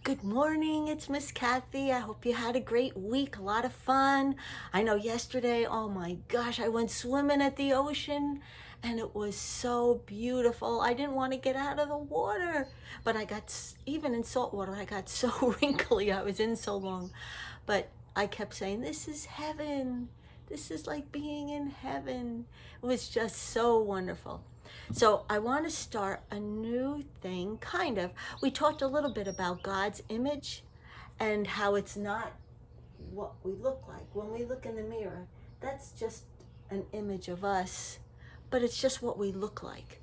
Good morning, it's Miss Kathy. I hope you had a great week, a lot of fun. I know yesterday, oh my gosh, I went swimming at the ocean and it was so beautiful. I didn't want to get out of the water, but even in salt water, I got so wrinkly. I was in so long, but I kept saying, this is heaven. This is like being in heaven. It was just so wonderful. So I want to start a new thing, kind of. We talked a little bit about God's image and how it's not what we look like. When we look in the mirror, that's just an image of us, but it's just what we look like.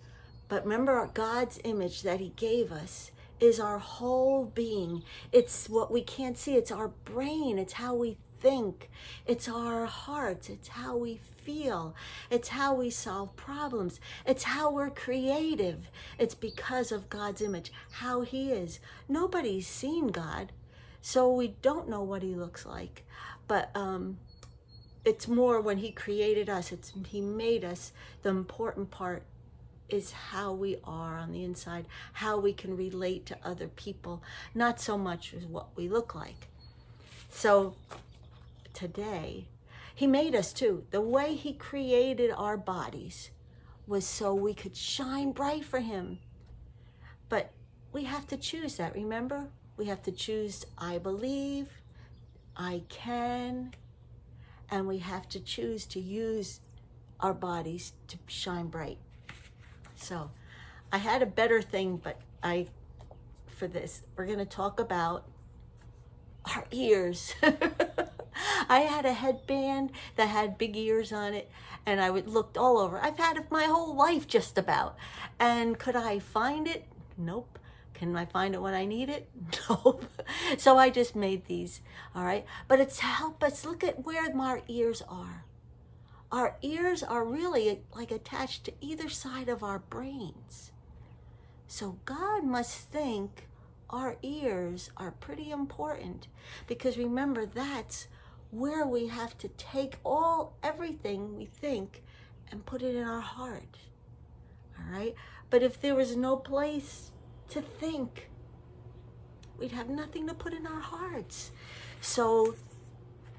But remember, God's image that He gave us is our whole being. It's what we can't see. It's our brain. It's how we think. It's our hearts. It's how we feel. It's how we solve problems. It's how we're creative. It's because of God's image, how He is. Nobody's seen God, so we don't know what He looks like. But it's more when He created us. He made us. The important part is how we are on the inside, how we can relate to other people, not so much as what we look like. So today, He made us too. The way He created our bodies was so we could shine bright for Him. But we have to choose that, remember? We have to choose I believe, I can, and we have to choose to use our bodies to shine bright. So I had a better thing, but for this, we're going to talk about our ears. I had a headband that had big ears on it, and I looked all over. I've had it my whole life just about. And could I find it? Nope. Can I find it when I need it? Nope. So I just made these, all right? But it's to help us look at where our ears are. Our ears are really like attached to either side of our brains. So God must think our ears are pretty important, because remember, that's where we have to take everything we think and put it in our heart. All right? But if there was no place to think, we'd have nothing to put in our hearts. So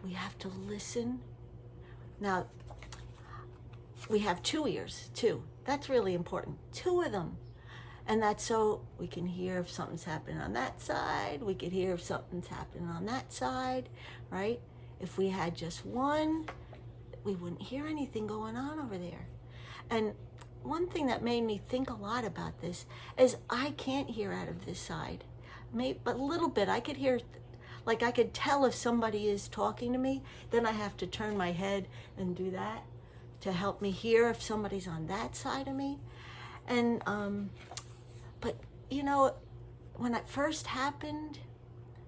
we have to listen. Now, we have two ears, too. That's really important. Two of them. And that's so we can hear if something's happening on that side. We could hear if something's happening on that side, right? If we had just one, we wouldn't hear anything going on over there. And one thing that made me think a lot about this is I can't hear out of this side. But a little bit. I could hear, like I could tell if somebody is talking to me, then I have to turn my head and do that to help me hear if somebody's on that side of me. And, but you know, when it first happened,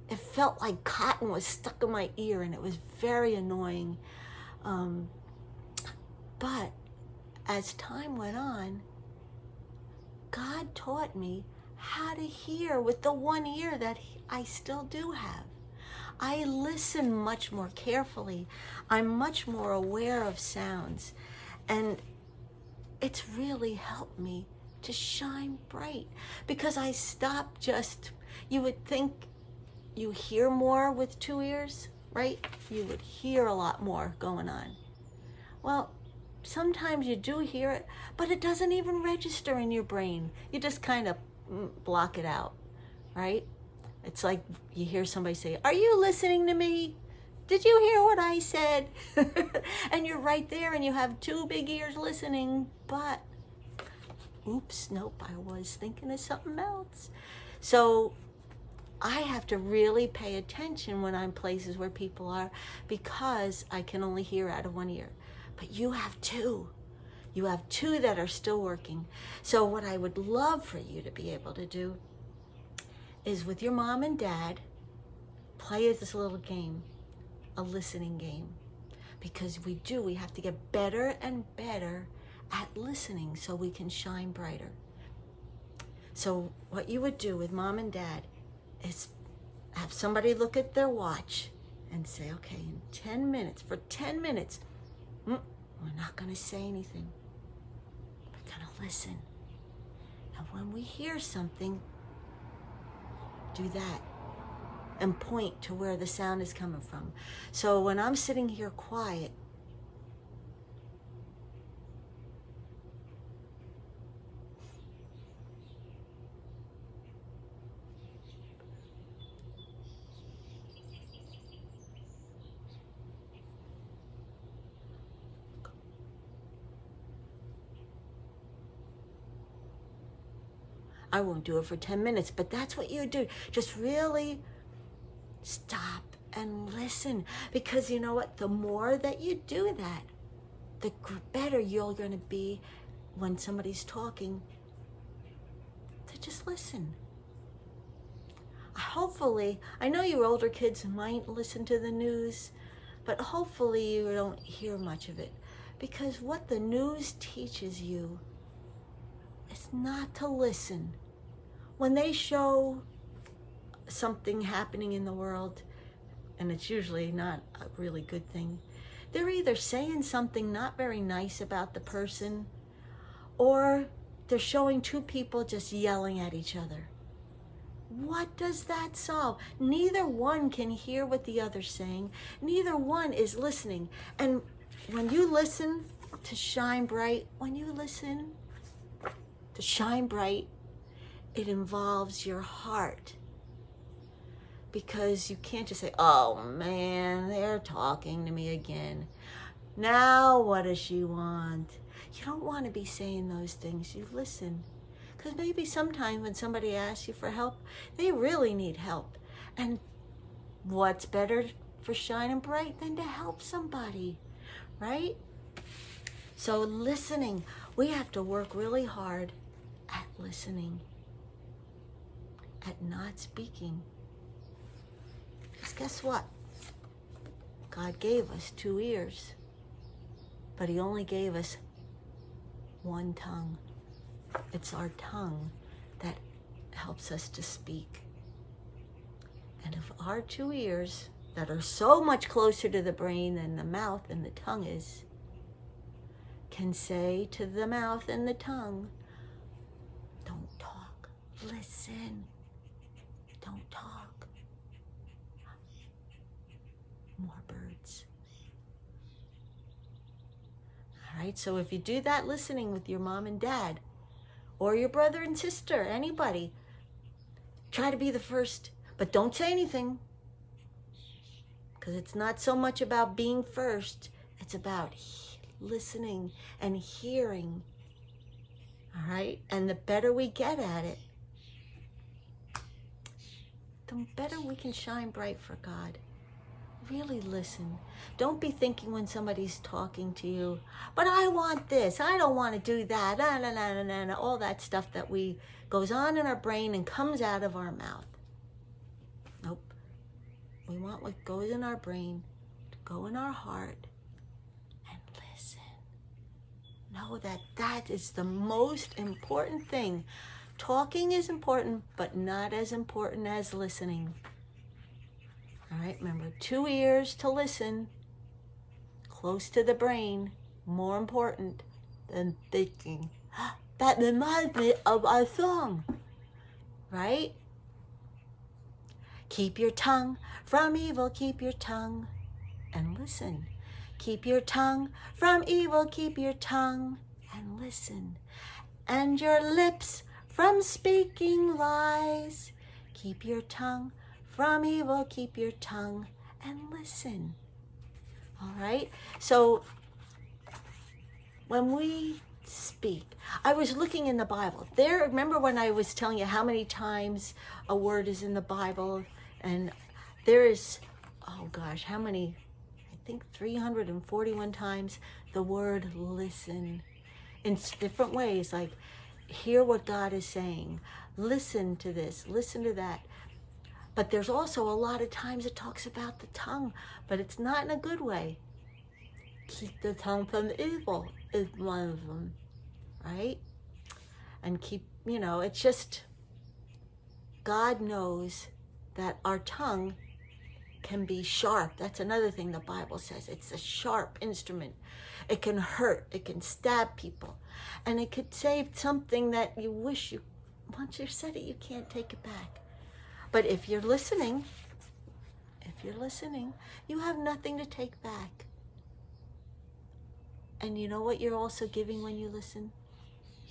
it felt like cotton was stuck in my ear, and it was very annoying. But as time went on, God taught me how to hear with the one ear that I still do have. I listen much more carefully. I'm much more aware of sounds. And it's really helped me to shine bright, because I stopped you would think you hear more with two ears, right? You would hear a lot more going on. Well, sometimes you do hear it, but it doesn't even register in your brain. You just kind of block it out, right? It's like you hear somebody say, "Are you listening to me? Did you hear what I said?" And you're right there and you have two big ears listening, but oops, nope, I was thinking of something else. So I have to really pay attention when I'm places where people are, because I can only hear out of one ear. But you have two. You have two that are still working. So what I would love for you to be able to do is, with your mom and dad, play this little game, a listening game. Because we have to get better and better at listening so we can shine brighter. So what you would do with mom and dad is have somebody look at their watch and say, okay, in 10 minutes, for 10 minutes, we're not going to say anything. We're going to listen. And when we hear something, do that. and point to where the sound is coming from. So when I'm sitting here quiet, I won't do it for 10 minutes, but that's what you do. Just really stop and listen. Because you know what? The more that you do that, the better you're going to be when somebody's talking, to just listen. Hopefully, I know you older kids might listen to the news, but hopefully you don't hear much of it. Because what the news teaches you is not to listen. When they show something happening in the world, and it's usually not a really good thing, they're either saying something not very nice about the person, or they're showing two people just yelling at each other. What does that solve? Neither one can hear what the other's saying. Neither one is listening. And when you listen to Shine Bright, it involves your heart. Because you can't just say, oh man, they're talking to me again. Now what does she want? You don't want to be saying those things. You listen. Because maybe sometimes when somebody asks you for help, they really need help. And what's better for Shining Bright than to help somebody, right? So listening, we have to work really hard at listening, at not speaking. Because guess what? God gave us 2 ears, but he only gave us 1 tongue. It's our tongue that helps us to speak. And if our 2 ears, that are so much closer to the brain than the mouth and the tongue is, can say to the mouth and the tongue, don't talk, listen, don't talk. More birds. All right, so if you do that listening with your mom and dad, or your brother and sister, anybody, try to be the first, but don't say anything. Because it's not so much about being first, it's about listening and hearing. All right? And the better we get at it, the better we can shine bright for God. Really listen. Don't be thinking when somebody's talking to you, but I want this, I don't want to do that, all that stuff that goes on in our brain and comes out of our mouth. Nope. We want what goes in our brain to go in our heart and listen. Know that that is the most important thing. Talking is important, but not as important as listening. All right, remember, 2 ears to listen, close to the brain, more important than thinking. That reminds me of our song, right? Keep your tongue from evil, keep your tongue, and listen. Keep your tongue from evil, keep your tongue, and listen. And your lips from speaking lies. Keep your tongue from evil, keep your tongue, and listen. All right? So, when we speak, I was looking in the Bible. Remember when I was telling you how many times a word is in the Bible? And there is, oh gosh, how many? I think 341 times the word listen. In different ways, like hear what God is saying. Listen to this, listen to that. But there's also a lot of times it talks about the tongue, but it's not in a good way. Keep the tongue from evil is one of them, right? And keep, it's just, God knows that our tongue can be sharp. That's another thing the Bible says. It's a sharp instrument. It can hurt. It can stab people. And it could say something that you wish once you've said it, you can't take it back. But if you're listening, you're listening, you have nothing to take back. And you know what you're also giving when you listen?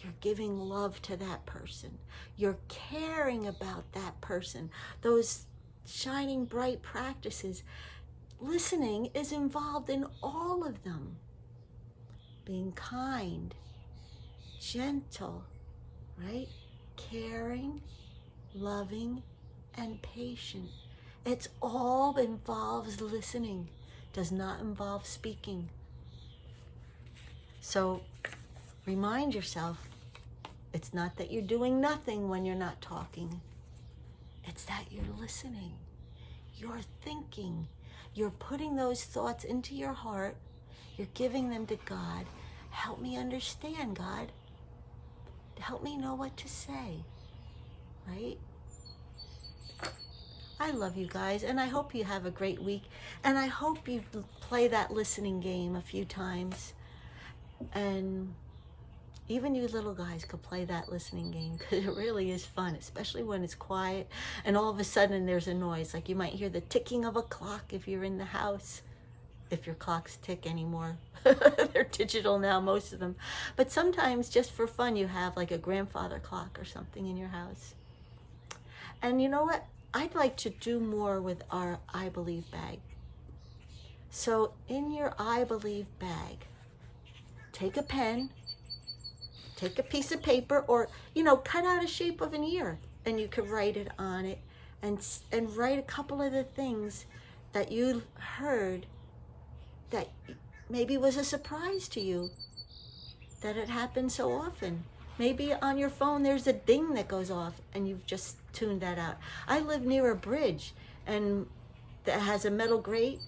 You're giving love to that person. You're caring about that person. Those shining bright practices, listening is involved in all of them. Being kind, gentle, right? Caring, loving, and patient. It's all involves listening, does not involve speaking. So remind yourself, it's not that you're doing nothing when you're not talking. It's that you're listening. You're thinking. You're putting those thoughts into your heart. You're giving them to God. Help me understand, God. Help me know what to say, right? I love you guys, and I hope you have a great week. And I hope you play that listening game a few times. And even you little guys could play that listening game, because it really is fun, especially when it's quiet and all of a sudden there's a noise. Like you might hear the ticking of a clock if you're in the house, if your clocks tick anymore. They're digital now, most of them. But sometimes just for fun you have like a grandfather clock or something in your house. And you know what? I'd like to do more with our I Believe bag. So in your I Believe bag, take a pen, take a piece of paper, or, cut out a shape of an ear, and you could write it on it, and write a couple of the things that you heard that maybe was a surprise to you, that it happens so often. Maybe on your phone there's a ding that goes off and you've just tuned that out. I live near a bridge and that has a metal grate,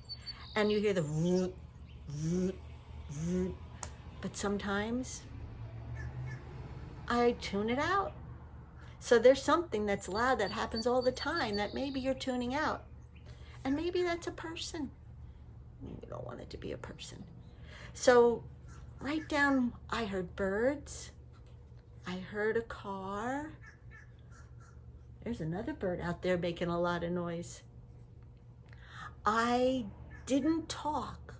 and you hear the vroom, vroom, vroom. But sometimes I tune it out. So there's something that's loud that happens all the time that maybe you're tuning out. And maybe that's a person. You don't want it to be a person. So write down, I heard birds. I heard a car. There's another bird out there making a lot of noise. I didn't talk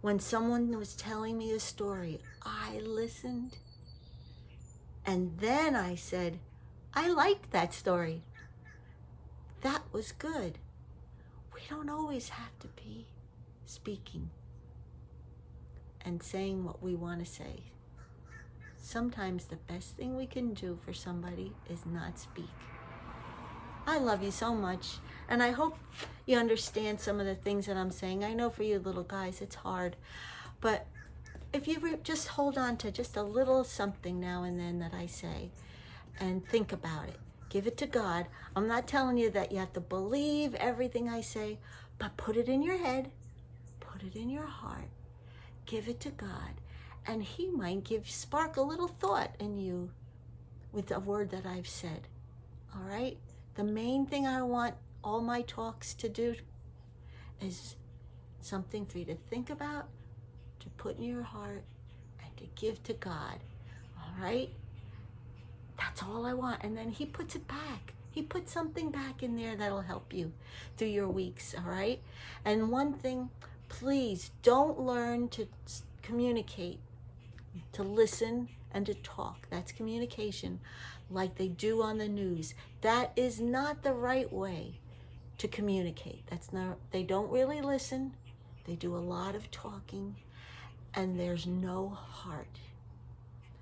when someone was telling me a story. I listened. And then I said, I liked that story. That was good. We don't always have to be speaking and saying what we want to say. Sometimes the best thing we can do for somebody is not speak. I love you so much, and I hope you understand some of the things that I'm saying. I know for you little guys it's hard, but if you just hold on to just a little something now and then that I say and think about it, give it to God. I'm not telling you that you have to believe everything I say, but put it in your head, put it in your heart, give it to God, and He might spark a little thought in you with a word that I've said. All right? The main thing I want all my talks to do is something for you to think about, to put in your heart, and to give to God. All right? That's all I want. And then He puts it back. He puts something back in there that'll help you through your weeks. All right? And one thing, please don't learn to communicate, to listen and to talk. That's communication, like they do on the news. That is not the right way to communicate. They don't really listen. They do a lot of talking, and there's no heart.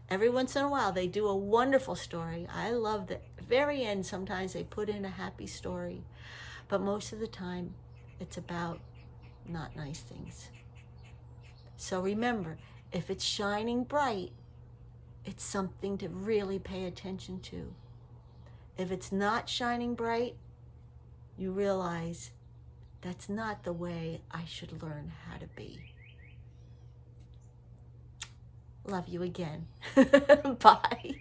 Every once in a while, they do a wonderful story. I love the very end. Sometimes they put in a happy story, but most of the time, it's about not nice things. So remember, if it's shining bright, it's something to really pay attention to. If it's not shining bright, you realize that's not the way I should learn how to be. Love you again. Bye.